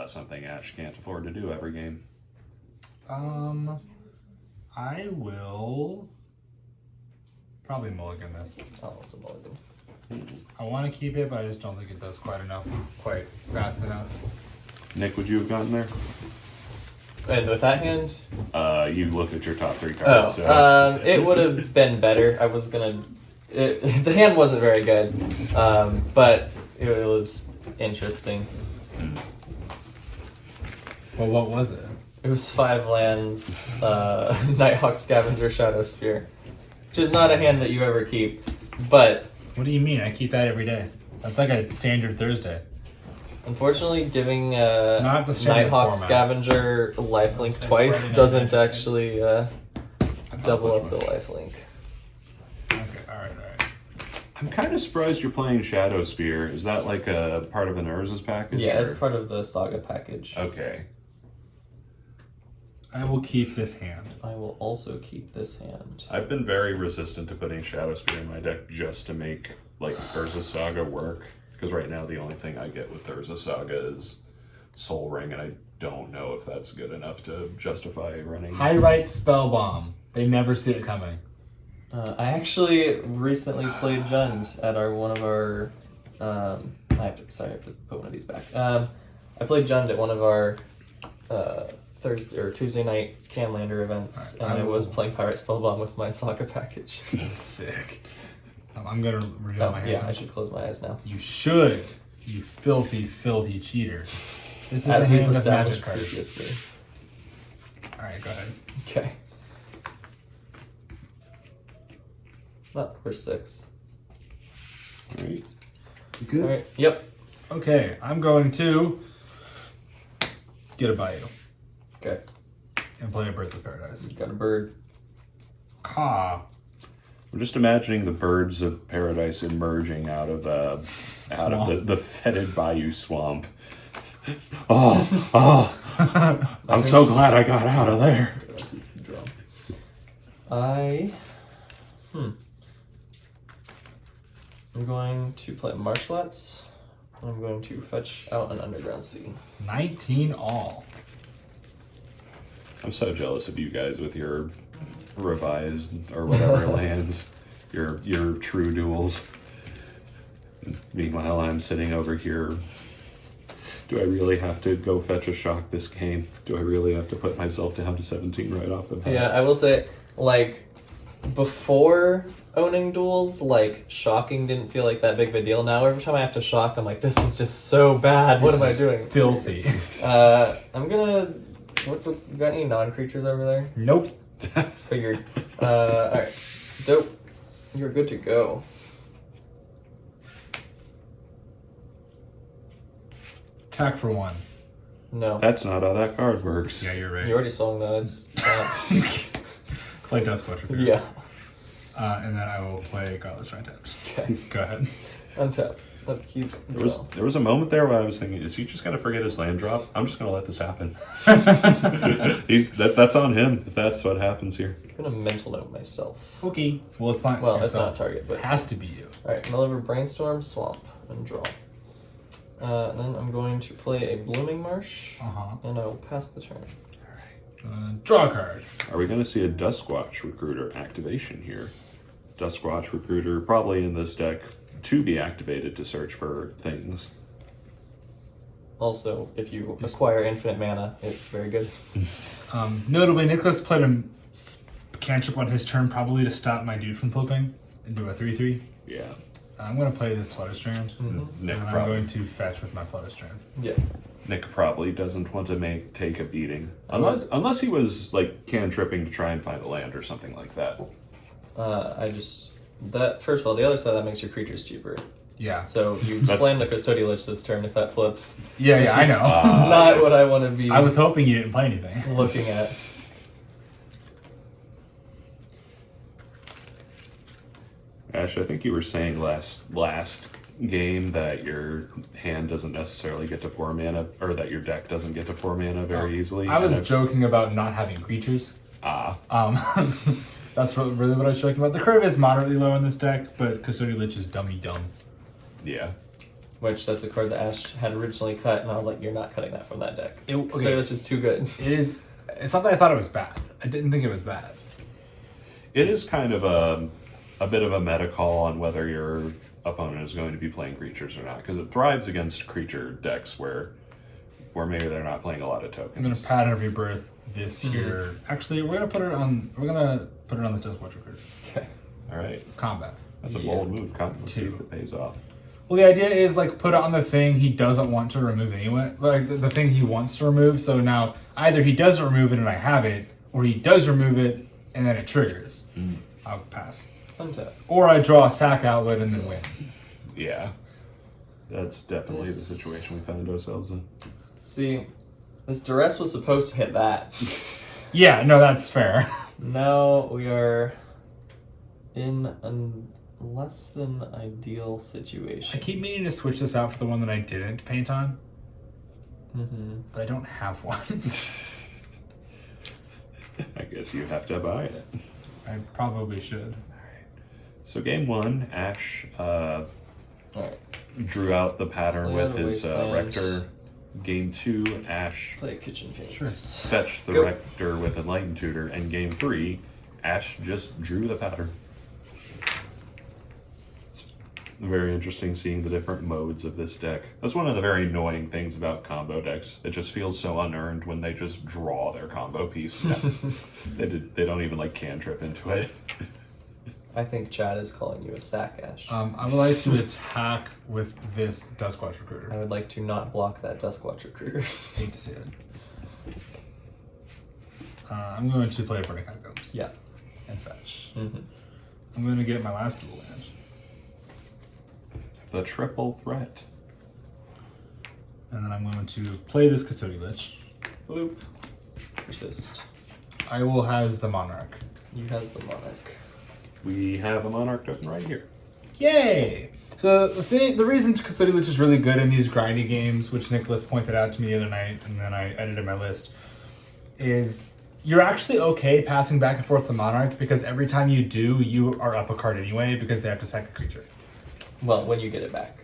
something Ash can't afford to do every game.
I will probably mulligan this.
I'll also mulligan.
I want to keep it, but I just don't think it does quite fast enough.
Nick, would you have gotten there?
And with that hand?
You looked at your top 3 cards.
It would have been better. I was gonna... the hand wasn't very good, but it was interesting.
Well, what was it?
It was 5 lands, Nighthawk Scavenger, Shadow Spear. Which is not a hand that you ever keep, but...
What do you mean? I keep that every day. That's like a standard Thursday.
Unfortunately, giving
Not the standard
Nighthawk
format.
Scavenger lifelink twice doesn't actually double up the lifelink.
Okay, alright.
I'm kind of surprised you're playing Shadow Spear. Is that like a part of an Urza's package?
Yeah,
or?
it's part of the Saga package.
Okay.
I will keep this hand.
I will also keep this hand.
I've been very resistant to putting Shadow Spear in my deck just to make like Urza Saga work. Because right now the only thing I get with Urza Saga is Soul Ring, and I don't know if that's good enough to justify running.
High-Right Spell Bomb. They never see it coming.
I actually recently played Jund at one of our I have to put one of these back. I played Jund at one of our Thursday or Tuesday night Highlander events,
Alright,
and I was playing Pirate Spellbomb with my soccer package.
Sick. I'm gonna reveal my hand.
Yeah, I should close my eyes now.
You should. You filthy, filthy cheater. This is
As
the
we've
hand of
established
magic cards.
previously.
Alright, go ahead.
Okay. Not we're 6.
All right. You
All
good?
right. Yep.
Okay, I'm going to get a Bayou
Okay.
and play a Birds of Paradise.
Got a bird.
Ha!
I'm just imagining the birds of paradise emerging out of the fetid bayou swamp. I'm so glad I got out of there.
I'm going to play Marshlands. I'm going to fetch out an Underground Sea.
19 all.
I'm so jealous of you guys with your revised or whatever lands, your true duels. Meanwhile, I'm sitting over here. Do I really have to go fetch a shock this game? Do I really have to put myself down to 17 right off the bat?
Yeah, I will say, like, before owning duels, like, shocking didn't feel like that big of a deal. Now every time I have to shock, I'm like, this is just so bad. What am I doing?
Filthy.
I'm gonna... You got any non-creatures over there?
Nope.
Figured. Alright. Dope. You're good to go.
Attack for 1.
No.
That's not how that card works.
Yeah, you're right.
You already swung though. It's
Play Dust Watcher.
yeah.
And then I will play Godless Shrine Taps.
Okay.
Go ahead.
Untap. Upkeep.
There was a moment there where I was thinking, is he just gonna forget his land drop? I'm just gonna let this happen. That's on him if that's what happens here.
I'm gonna mental note myself.
Okay. Well, it's not.
Well, it's
yourself.
not target, but
It has to be you.
alright. Deliver Brainstorm, Swamp, and draw. Then I'm going to play a Blooming Marsh, and I will pass the turn.
Draw a card.
Are we gonna see a Duskwatch Recruiter activation here? Duskwatch Recruiter probably in this deck to be activated to search for things.
Also, if you acquire infinite mana, it's very good.
Notably, Nicholas played a cantrip on his turn, probably to stop my dude from flipping and do a 3/3.
Yeah.
I'm going to play this Flutter Strand,
Nick
and I'm
probably
going to fetch with my Flutter Strand.
Yeah.
Nick probably doesn't want to take a beating unless he was like cantripping to try and find a land or something like that.
First of all, the other side that makes your creatures cheaper.
Yeah.
So you slam the Custodial Lich this turn if that flips.
Yeah, I know.
Not what I want to be
I was hoping you didn't play anything.
looking at.
Ash, I think you were saying last game that your hand doesn't necessarily get to 4 mana, or that your deck doesn't get to 4 mana very easily.
I was joking about not having creatures. That's really what I was joking about. The curve is moderately low in this deck, but Custodial Lich is dummy dumb.
Yeah.
Which, that's a card that Ash had originally cut, and I was like, you're not cutting that from that deck.
Okay.
Which is too good.
It's not that I thought it was bad. I didn't think it was bad.
It is kind of a bit of a meta call on whether your opponent is going to be playing creatures or not, because it thrives against creature decks where maybe they're not playing a lot of tokens.
I'm gonna Pattern of Rebirth this here. Actually, we're gonna put it on the Dust Watcher card.
Okay.
All right.
Combat.
That's a bold move. Let's see if it pays off.
Well, the idea is like put it on the thing he doesn't want to remove anyway, like the thing he wants to remove. So now either he doesn't remove it and I have it, or he does remove it and then it triggers. I'll pass.
Untap.
Or I draw a sack outlet and then win.
Yeah. That's definitely the situation we found ourselves in.
See, this duress was supposed to hit that.
Yeah, no, that's fair.
Now we are in a less than ideal
I
situation.
keep meaning to switch this out for the one that I didn't paint on, but I don't have one.
I guess you have to buy it.
I probably should.
So game 1, Ash
Alright.
drew out the pattern
Play
with
the
his
Wasteland.
Rector. Game 2, Ash
Play Kitchen Phoenix.
fetched the
Go.
Rector with Enlightened Tutor, and game 3, Ash just drew the pattern. Very interesting seeing the different modes of this deck. That's one of the very annoying things about combo decks. It just feels so unearned when they just draw their combo piece. They don't even like cantrip into it.
I think Chad is calling you a sack, Ash.
I would like to attack with this Duskwatch
I
Recruiter.
would like to not block that Duskwatch Recruiter.
Hate to say it. I'm going to play Burning Catacombs.
Yeah.
And fetch.
Mm-hmm.
I'm going to get my last dual land.
The triple threat.
And then I'm going to play this Custody Lich.
Bloop. Persist.
I will has the Monarch.
You has the Monarch.
We have a Monarch token right here.
Yay! So the reason Custody Lich is really good in these grindy games, which Nicholas pointed out to me the other night, and then I edited my list, is you're actually okay passing back and forth the Monarch because every time you do, you are up a card anyway because they have to sack a creature.
Well, when you get it back.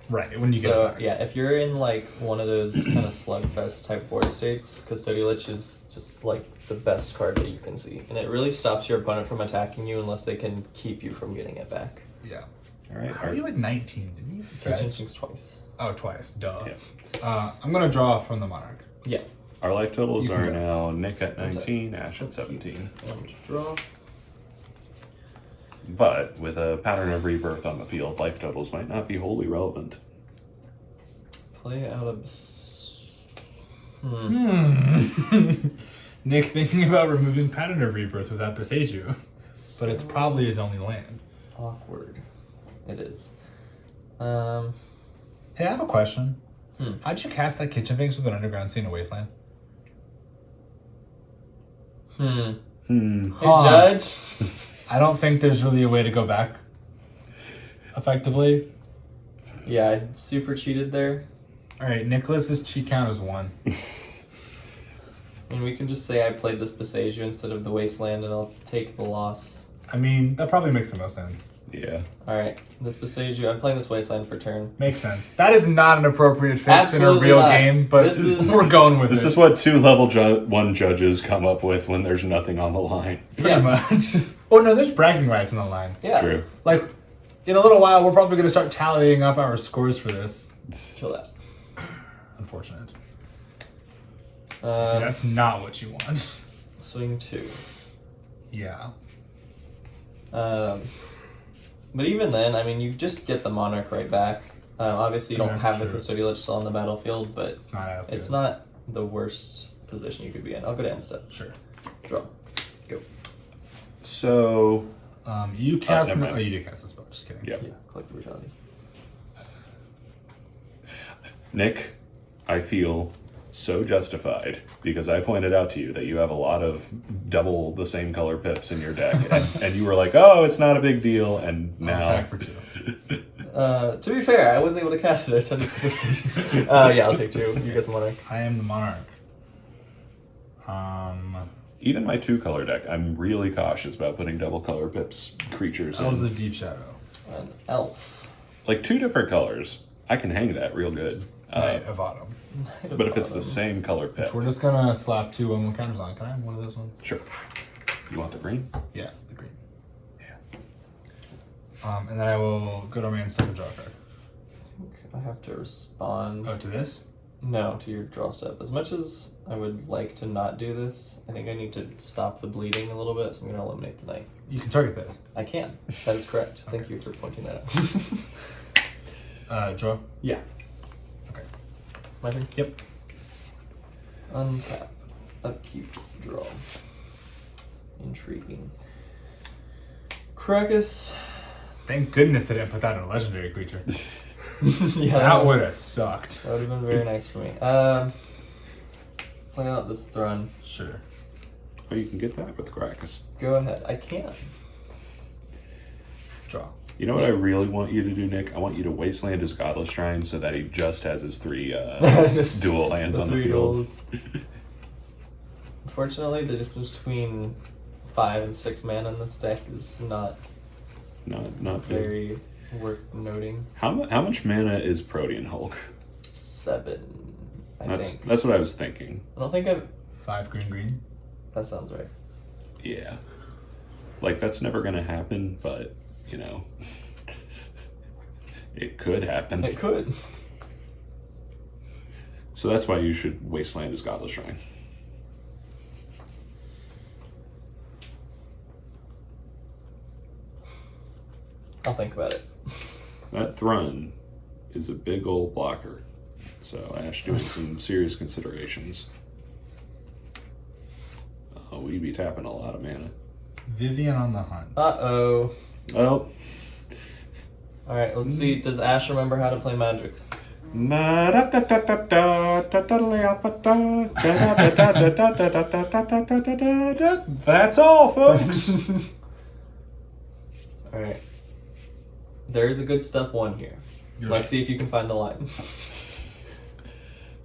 Right, when you get it back.
Yeah, if you're in like one of those kind of slugfest type board states, Custody Lich is just like the best card that you can see. And it really stops your opponent from attacking you unless they can keep you from getting it back.
Yeah.
All right.
How are you at 19? Didn't you
Catch
fetch?
things twice.
Oh, twice. Duh.
Yeah.
I'm going to draw from the Monarch.
Yeah.
Our life totals
You can
are
go.
now Nick at 19, Ash at
Let's keep
17.
one to draw.
But with a pattern of rebirth on the field, life totals might not be wholly relevant.
Play out a...
Nick thinking about removing Pattern of Rebirth without Beseiju. But it's probably his only land.
Awkward. It is.
Hey, I have a question.
Hmm.
How'd you cast that Kitchen Finks with an Underground Sea in a Wasteland?
Hey,
Huh.
Judge.
I don't think there's really a way to go back effectively.
Yeah, I super cheated there.
Alright, Nicholas's cheat count is 1.
And we can just say I played this Beseiju instead of the Wasteland and I'll take the loss.
I mean, that probably makes the most sense.
Yeah.
Alright, this Beseiju, I'm playing this Wasteland for turn.
Makes sense. That is not an appropriate fix
Absolutely
in a real
not.
game, but
This is-
we're going with
This
it.
is what 2 level 1 judges come up with when there's nothing on the line.
Pretty much. Oh no, there's bragging rights on the line.
Yeah.
True.
Like, in a little while, we're probably going to start tallying up our scores for this.
Kill that.
Unfortunate. See,
Uh,
that's not what you want.
swing 2.
Yeah.
But even then, I mean, you just get the Monarch right back. Obviously, you don't
That's
have the
true.
Custody Lich still on the battlefield, but
It's not as good.
it's not the worst position you could be in. I'll go to end step.
Sure.
Draw. Go.
So,
You cast...
never mind.
Oh, you did cast a spell. Just kidding.
yeah.
Yeah, Collective Brutality.
Nick, I feel so justified because I pointed out to you that you have a lot of double the same color pips in your deck. And you were like, oh, it's not a big deal. And
I'll
now.
attack for 2.
To be fair, I wasn't able to cast it. I said it for this. Yeah, I'll take 2. You get the Monarch.
I am the Monarch.
Even my 2-color deck, I'm really cautious about putting double color pips creatures
That was
in.
a Deep Shadow.
An Elf.
Like 2 different colors, I can hang that real good.
Knight of Autumn.
But if it's the same color pip,
We're just gonna slap 2 1 counters on. Can I have one of those ones?
sure. You want the green?
Yeah, the green.
Yeah.
And then I will go to my end step and draw a card.
I have to respond.
Oh, to this?
No, to your draw step. As much as I would like to not do this, I think I need to stop the bleeding a little bit, so I'm going to eliminate the knight.
You can target this.
I can. That is correct. Thank you for pointing that out.
Draw.
Yeah.
Okay.
My turn?
Yep.
Untap. Upkeep. Draw. Intriguing. Krakus.
Thank goodness they didn't put that in a legendary creature.
Yeah,
That would have sucked.
That would have been very nice for me. Play out this Thrun.
Sure.
Oh, you can get that with Krakus.
Go ahead. I can.
Draw.
You know what I really want you to do, Nick? I want you to wasteland his Godless Shrine so that he just has his 3
Just
dual lands on the
3
field.
duels. Unfortunately, the difference between 5 and 6 mana in this deck is not
Not big.
very worth noting.
How much mana is Protean Hulk?
7, I think.
That's what I was thinking.
I don't think I've...
5 green.
That sounds right.
Yeah. Like, that's never gonna happen, but, you know. It could happen.
It could.
So that's why you should wasteland his Godless Shrine.
I'll think about it.
That Thrun is a big old blocker. So Ash doing some serious considerations. Oh, we'd be tapping a lot of mana.
Vivian on the hunt.
Uh-oh.
Well,
Alright, let's see. Does Ash remember how to play Magic?
that's all, folks.
Alright. There's a good step 1 here. Let's see if you can find the line.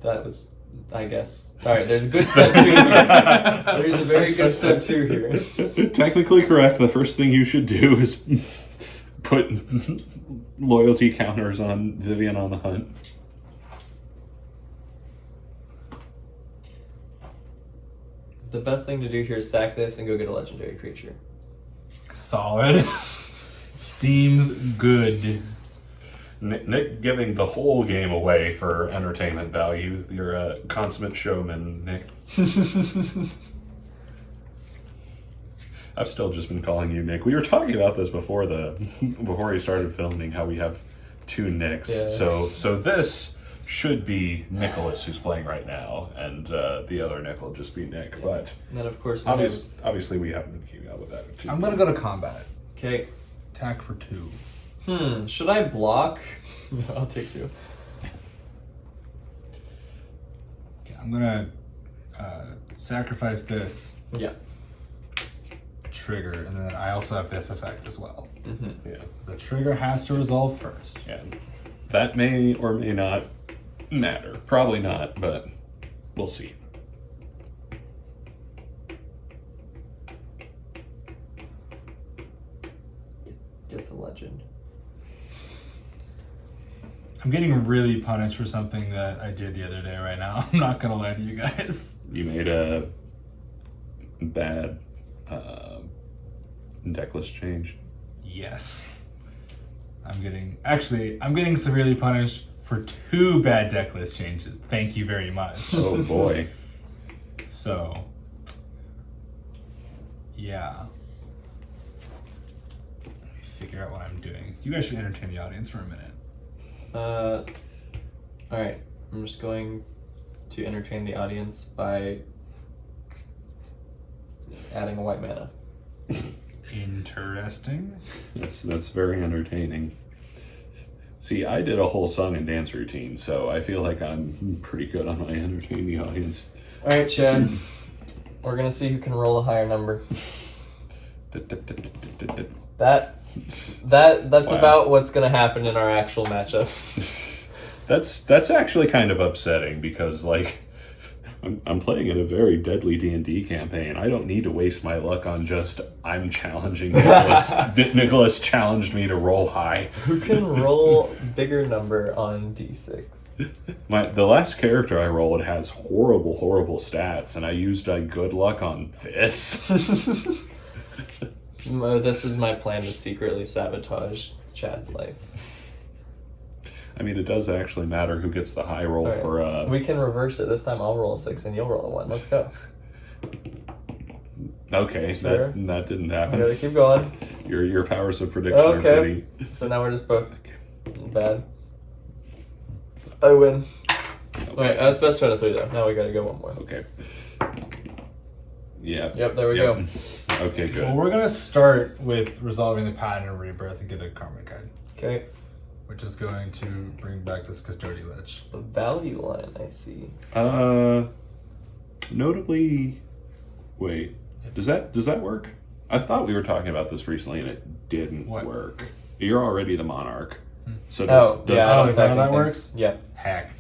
That was, I guess. Alright, there's a good step 2 here. There's a very good step 2 here.
Technically correct. The first thing you should do is put loyalty counters on Vivian on the Hunt.
The best thing to do here is sack this and go get a legendary creature.
Solid. Seems good.
Nick giving the whole game away for entertainment value. You're a consummate showman, Nick. I've still just been calling you Nick. We were talking about this before we started filming, how we have 2 Nicks.
Yeah.
So this should be Nicholas who's playing right now, and the other Nick will just be Nick. But
And then, of course,
obviously we haven't been keeping up with that.
I'm gonna go to combat.
Okay.
Attack for 2.
Should I block? No, I'll take 2.
Okay, I'm gonna sacrifice this
Yeah.
trigger, and then I also have this effect as well.
Mm-hmm.
Yeah.
The trigger has to resolve first.
Yeah. That may or may not matter. Probably not, but we'll see.
Get the legend.
I'm getting really punished for something that I did the other day right now. I'm not gonna lie to you guys.
You made a bad decklist change.
Yes. I'm getting severely punished for 2 bad decklist changes. Thank you very much.
Oh boy.
So, yeah. Let me figure out what I'm doing. You guys should entertain the audience for a minute.
Alright. I'm just going to entertain the audience by adding a white mana.
Interesting.
That's very entertaining. See, I did a whole song and dance routine, so I feel like I'm pretty good on my entertain the audience.
Alright, Chad. We're gonna see who can roll a higher number. That's
Wow.
about what's gonna happen in our actual matchup.
That's actually kind of upsetting because, like, I'm playing in a very deadly D&D campaign. I don't need to waste my luck on just I'm challenging Nicholas. Nicholas challenged me to roll high.
Who can roll bigger number on D6?
The last character I rolled has horrible stats, and I used good luck on this.
This is my plan to secretly sabotage Chad's life.
I mean, it does actually matter who gets the high roll
Right.
for.
We can reverse it. This time I'll roll a 6 and you'll roll a 1. Let's go.
Okay,
Sure.
that didn't
I gotta
happen.
keep going.
Your powers of prediction are
Okay.
pretty.
So now we're just both bad. I win. Alright, that's best out of 3 though. Now we gotta go 1 more.
Okay. Yeah.
Yep, there we go.
Okay, good.
Well, we're gonna start with resolving the pattern of rebirth and get a karma guide,
Okay.
which is going to bring back this custodial lich.
The value line, I see.
Notably, wait, does that work? I thought we were talking about this recently and it didn't
What?
work. You're already the monarch. So
Oh, yeah.
Oh, is that how that
Exactly.
works?
Yep.
Hack.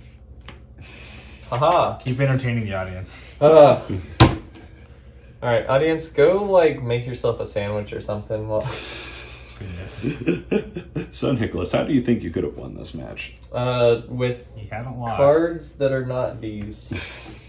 Haha.
Keep entertaining the audience.
Alright, audience, go like make yourself a sandwich or something. Well,
Goodness.
So, Nicholas, how do you think you could have won this match?
with
You haven't lost.
cards that are not these.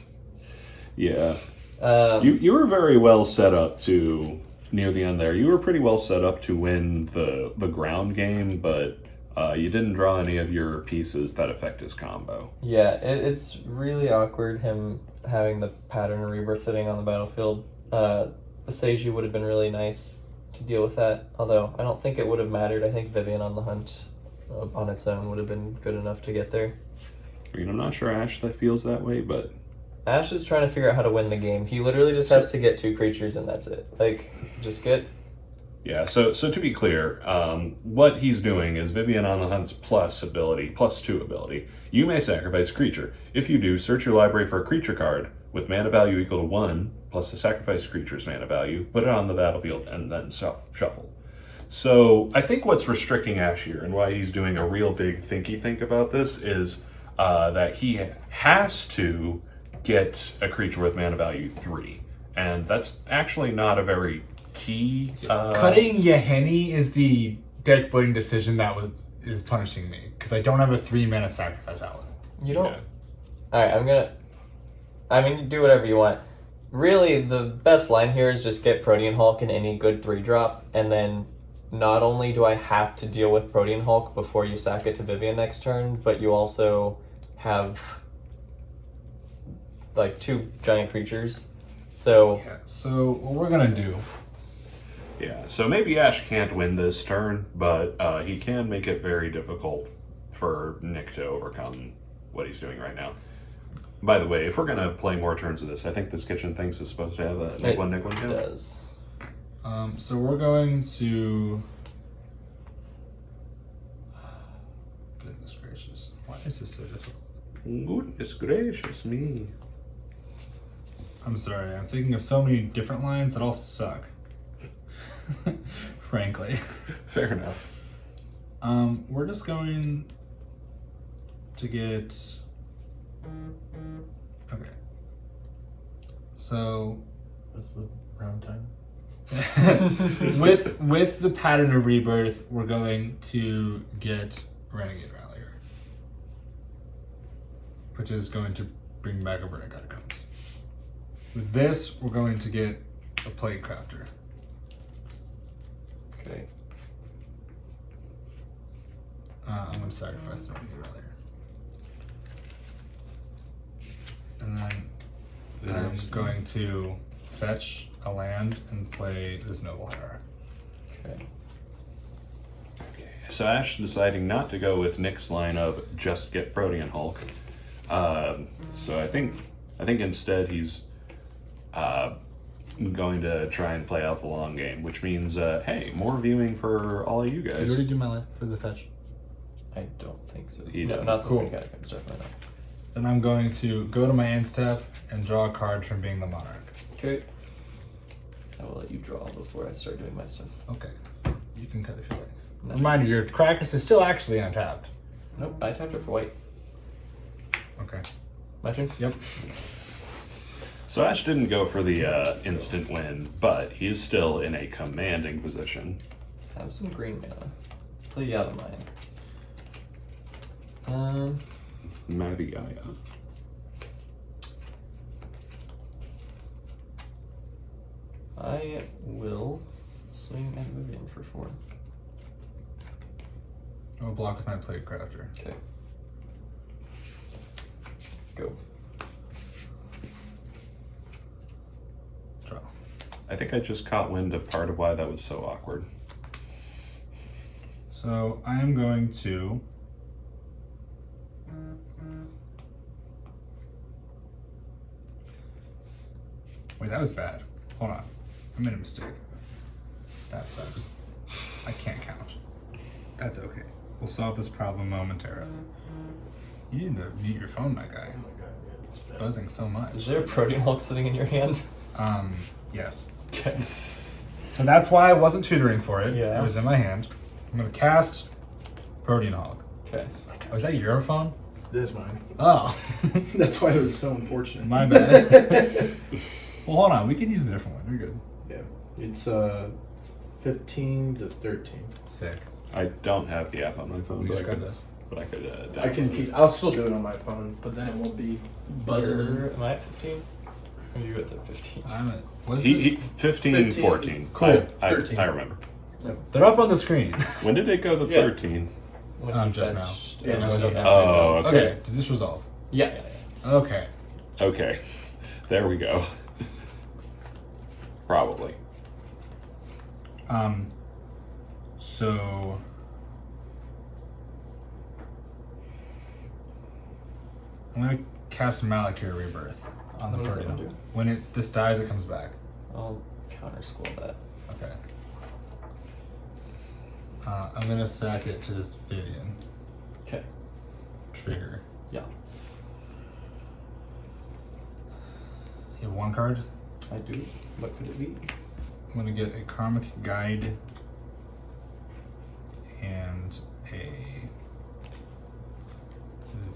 Yeah.
Um,
You were very well set up to, near the end there, you were pretty well set up to win the ground game, but You didn't draw any of your pieces that affect his combo.
Yeah, it's really awkward him having the pattern of rebirth sitting on the battlefield. A Seiju would have been really nice to deal with that, although I don't think it would have mattered. I think Vivian on the hunt on its own would have been good enough to get there.
I mean, I'm not sure Ash that feels that way, but
Ash is trying to figure out how to win the game. He literally just has to get 2 creatures and that's it. Like, just get...
yeah. So to be clear, what he's doing is Vivian on the Hunt's +2 ability. You may sacrifice a creature. If you do, search your library for a creature card with mana value equal to 1 plus the sacrificed creature's mana value, put it on the battlefield, and then shuffle. So I think what's restricting Ash here and why he's doing a real big thinky think about this is that he has to get a creature with mana value 3. And that's actually not a very key...
Cutting Yahenni is the deck building decision that is punishing me, because I don't have a 3 mana sacrifice outlet.
You don't...
Yeah.
Alright, I mean, do whatever you want. Really, the best line here is just get Protean Hulk in any good 3-drop, and then not only do I have to deal with Protean Hulk before you sack it to Vivian next turn, but you also have like 2 giant creatures. So
Yeah, so what we're gonna do...
Yeah, so maybe Ash can't win this turn, but he can make it very difficult for Nick to overcome what he's doing right now. By the way, if we're going to play more turns of this, I think this kitchen thing's is supposed to have a Nick 1 count.
It does.
So we're going to... Goodness gracious. Why is this so difficult?
Goodness gracious me.
I'm sorry, I'm thinking of so many different lines that all suck. Frankly.
Fair enough.
We're just going to get... Okay. So...
What's the round time?
with the pattern of rebirth, we're going to get Renegade Rallier, which is going to bring back a Burning Catacombs. With this, we're going to get a Plague Crafter.
Okay.
I'm going to sacrifice the Renegade Rallier. And then I'm going to fetch a land and play this Noble Hierarch.
Okay.
So Ash deciding not to go with Nick's line of just get Protean Hulk. So I think instead he's going to try and play out the long game, which means hey, more viewing for all of you
Did
guys.
you already do my land for the fetch?
I don't think so.
You
No,
don't.
not the
Cool.
Burning Catacombs, definitely not.
Then I'm going to go to my end step and draw a card from being the Monarch.
Okay. I will let you draw before I start doing my stuff.
Okay. You can cut if you like.
No.
Reminder, your Krakus is still actually untapped.
Nope, I tapped it for white.
Okay.
My turn?
Yep.
So Ash didn't go for the instant win, but he is still in a commanding position.
Have some green mana. Play Yavimaya.
Mavigaya.
I will swing at Vivian for 4.
I'll block with my Plague Crafter.
Okay. Go.
Draw.
I think I just caught wind of part of why that was so awkward.
So I am going to wait, that was bad. Hold on. I made a mistake. That sucks. I can't count. That's okay. We'll solve this problem momentarily. You need to mute your phone, my guy.
Oh my god, yeah, it's bad.
Buzzing so much.
Is there a Protean Hulk sitting in your hand?
Yes.
Okay.
So that's why I wasn't tutoring for it.
Yeah.
It was in my hand. I'm gonna cast Protean Hog.
Okay.
Oh, is that your phone?
This is mine.
Oh.
That's why it was so unfortunate.
My bad. Well, hold on. We can use a different one. You're good.
Yeah. It's 15 to 13.
Sick.
I don't have the app on my phone,
We
but I
just grab
could,
this.
but I could
I can
download
keep.
it.
I'll still do it on my phone, but then it won't be buzzing.
Where am I at 15? Are you at the 15?
I'm at. What's
He 15,
15.
14.
Cool.
I
13.
remember.
They're up on the screen.
When did it go to
Yeah.
13?
When you
Just now.
fetched-
Yeah,
when
just
you
now.
had
Oh,
spells.
okay.
Okay, does this resolve?
Yeah, yeah,
Okay.
Okay, there we go. Probably.
So I'm gonna cast Malakir Rebirth on the
What does that
Protean.
one do?
When this dies, it comes back.
yeah. I'll counter school that.
Okay. I'm gonna sack it to this Vivian.
Okay.
Trigger.
Yeah.
You have one card.
I do. What could it be?
I'm gonna get a Karmic Guide and a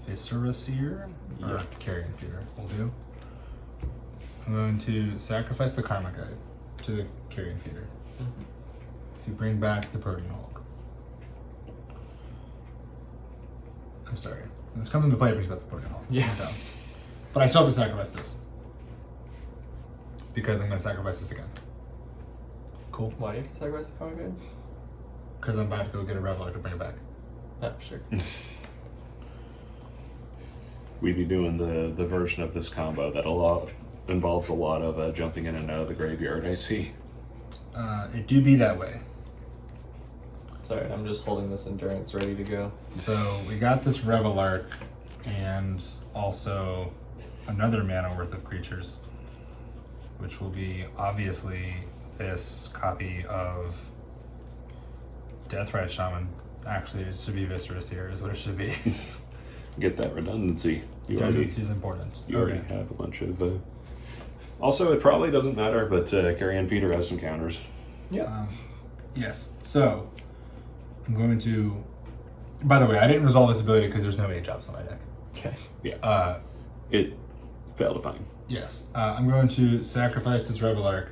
Viscera Seer or
Yeah.
Carrion Feeder will do. I'm going to sacrifice the Karmic Guide to the Carrion Feeder to bring back the Protean Hulk. I'm sorry. This comes into play when you about the Protean Hulk.
Yeah.
I'm dumb. But I still have to sacrifice this. Because I'm going to sacrifice this again. Cool.
Why do you have to sacrifice the comic guide?
Because I'm about to go get a Reveler to bring it back.
Oh, sure.
We'd be doing the version of this combo that involves a lot of jumping in and out of the graveyard, I see.
It do be that way.
Sorry, I'm just holding this endurance ready to go.
So we got this Revelark and also another mana worth of creatures, which will be obviously this copy of Deathrite Shaman. Actually, it should be Viscera Seer is what it should be.
Get that redundancy.
Redundancy is important.
You already have a bunch of... Also, it probably doesn't matter, but Carrion Feeder has some counters.
Yeah.
Yes. So I'm going to. By the way, I didn't resolve this ability because there's no 8-drops on my deck.
Okay.
Yeah. It failed to find.
Yes. I'm going to sacrifice this Revelark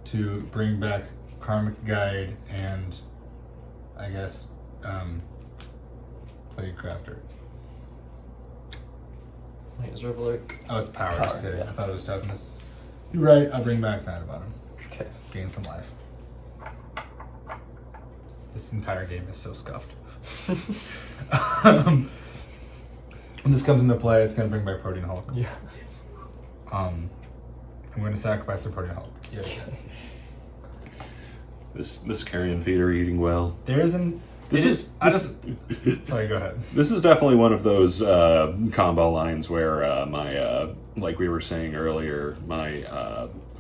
to bring back Karmic Guide and I guess Plague Crafter.
Wait, is Revelark?
Oh, it's power. Just kidding.
Yeah.
I thought it was toughness. You're right. I'll bring back Mad Bottom.
Okay.
Gain some life. This entire game is so scuffed. When this comes into play, it's going to bring back Protean Hulk.
Yeah.
I'm going to sacrifice the Protean Hulk. Yeah.
This Carrion Feeder eating well.
There isn't. Sorry, go ahead.
This is definitely one of those combo lines where my, like we were saying earlier, my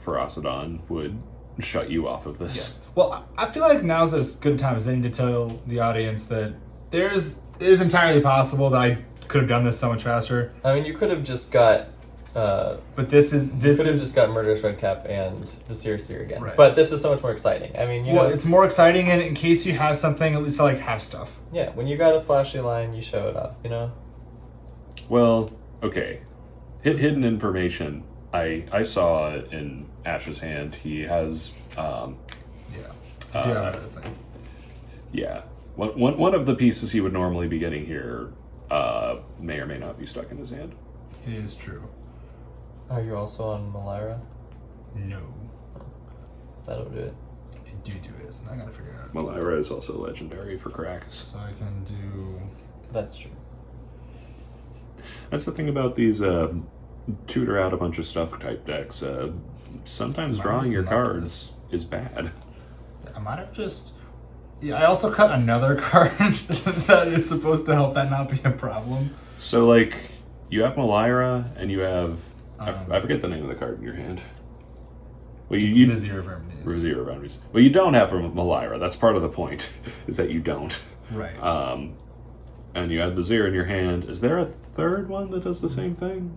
Ferocidon would shut you off of this.
Well, I feel like now's as good a time as any to tell the audience that it is entirely possible that I could have done this so much faster.
I mean, you could have just got.
But this is
just got Murderous Redcap and the Seer again.
Right.
But this is so much more exciting. I mean, you know,
it's more exciting, and in case you have something, at least I like have stuff.
yeah, when you got a flashy line, you show it off, you know?
Well, okay. Hidden information. I saw it in Ash's hand. He has
I do have another thing.
yeah. One of the pieces he would normally be getting here may or may not be stuck in his hand.
It is true.
Are you also on Malira?
No,
That'll do it.
I do this, and I gotta figure it out.
Malira is also legendary for cracks.
So I can do.
That's true.
That's the thing about these tutor out a bunch of stuff type decks. Sometimes
Might
drawing
just
your
love
cards is bad.
I might have just. Yeah, I also cut another card that is supposed to help that not be a problem.
So like, you have Malira and you have I
Um,
forget the name of the card in your hand. Well,
It's
you
Vizier of Remedies.
Zero boundaries. Well, you don't have Malira. That's part of the point, is that you don't.
Right.
And you have the Zero in your hand. Is there a third one that does the same thing?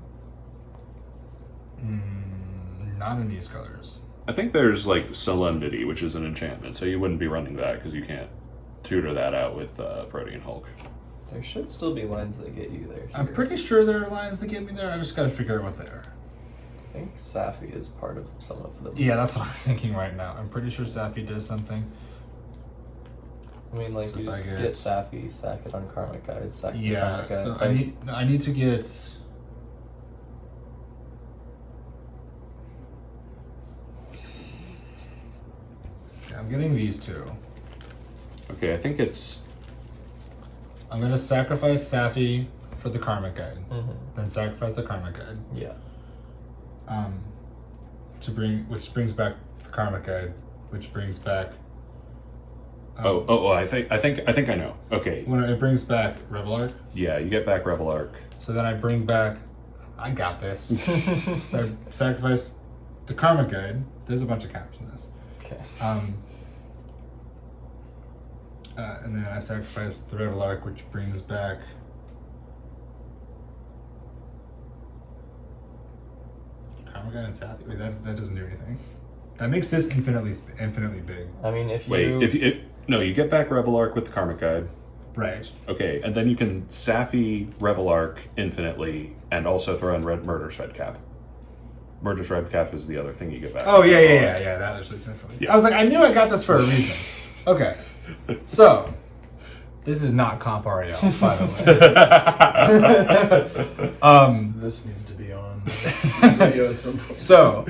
Not in these colors.
I think there's like Solemnity, which is an enchantment, so you wouldn't be running that because you can't tutor that out with Protean Hulk.
There should still be lines that get you there.
I'm
here.
pretty sure there are lines that get me there. I just gotta figure out what they are.
I think Safi is part of some of them.
Yeah, that's what I'm thinking right now. I'm pretty sure Safi does something.
I mean, like,
So
you
if I
just
get-
get Safi, sack it on Karmic Guide, sack the
Yeah,
Karmic Guide.
so
Like,
I need to get. I'm getting these two.
Okay, I think it's
I'm gonna sacrifice Safi for the Karmic Guide.
Mm-hmm.
Then sacrifice the Karmic Guide.
Yeah.
Which brings back the Karmic Guide, which brings back.
I think I know. Okay.
When it brings back Revel Arc.
Yeah, you get back Revel Arc.
So then I bring back. I got this. So I sacrifice the Karmic Guide. There's a bunch of counters in this.
Okay.
And then I sacrifice the Revel Arc, which brings back. Karmic Guide and Safi. Wait, that doesn't do anything. That makes this infinitely big.
I mean, if you
you get back Revel Arc with the Karmic Guide.
Right.
Okay, and then you can Safi Revel Arc infinitely, and also throw in Murder's Red Cap. Murder's Red Cap is the other thing you get back.
Oh yeah. That is definitely.
Yeah.
I was like, I knew I got this for a reason. Okay, so this is not Comp REL, by the way.
This needs to be on video at some point.
So,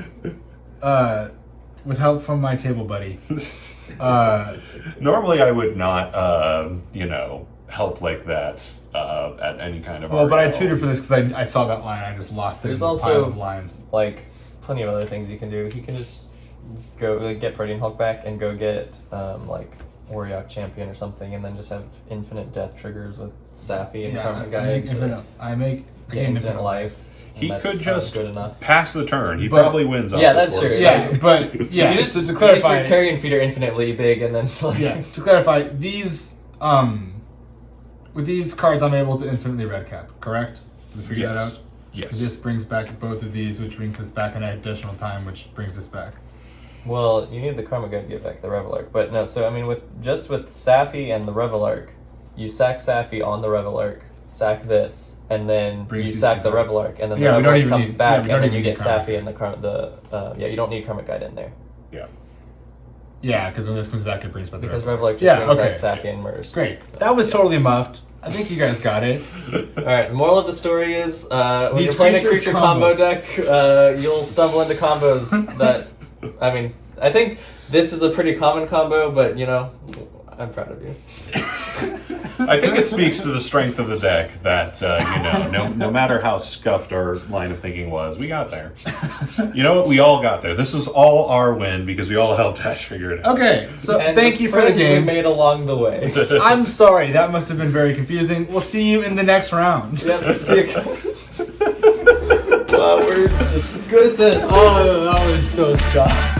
with help from my table buddy,
Normally I would not, help like that at any kind of.
well, but I
REL.
tutored for this because I saw that line. I just lost it.
There's
in the
also-
pile of lines.
like plenty of other things you can do. You can just go get Protean Hulk back and go get like Warrior Champion or something, and then just have infinite death triggers with Safi and Karmic Guide to
I make
get infinite life. and
He
that's
could just
good enough.
pass the turn. He
But-
probably wins.
Yeah,
off
that's
this board.
true.
Yeah, but yeah.
You just
to
make
clarify,
your carrion feeder infinitely big, and then like,
yeah. To clarify, these with these cards, I'm able to infinitely red cap. Correct? Did we figure that out?
Yes.
This brings back both of these, which brings this back an additional time, which brings this back.
Well, you need the Karmic Guide to get back the Revel Arc, but no. So I mean, with Safi and the Revel Arc, you sack Safi on the Revel Arc, sack this, and then
Brings
you
these
sack
two
the
back.
Revel Arc, and then
Yeah,
the
we
Revel
don't
Arc
even
comes
need-
back,
yeah, we
and
don't
then you
even
get
need Karmic
Safi and you don't need Karmic Guide in there
Yeah.
Yeah, because when this comes back, it brings back the
because
Revel
Revel Arc just
Yeah,
brings back
okay.
Safi and Murs.
Great. That was totally muffed. I think you guys got it.
All right. The moral of the story is, when
These
you're playing a
creatures
creature
combo.
combo deck, you'll stumble into combos that. I mean, I think this is a pretty common combo, but I'm proud of you.
I think it speaks to the strength of the deck that no matter how scuffed our line of thinking was, we got there. You know what? We all got there. This is all our win because we all helped Ash figure it out.
Okay, so
And
thank you for the
friends we
game.
made along the way.
I'm sorry, that must have been very confusing. We'll see you in the next round.
Yep. See you guys. Wow, we're just good at this.
Oh, that was so Scott.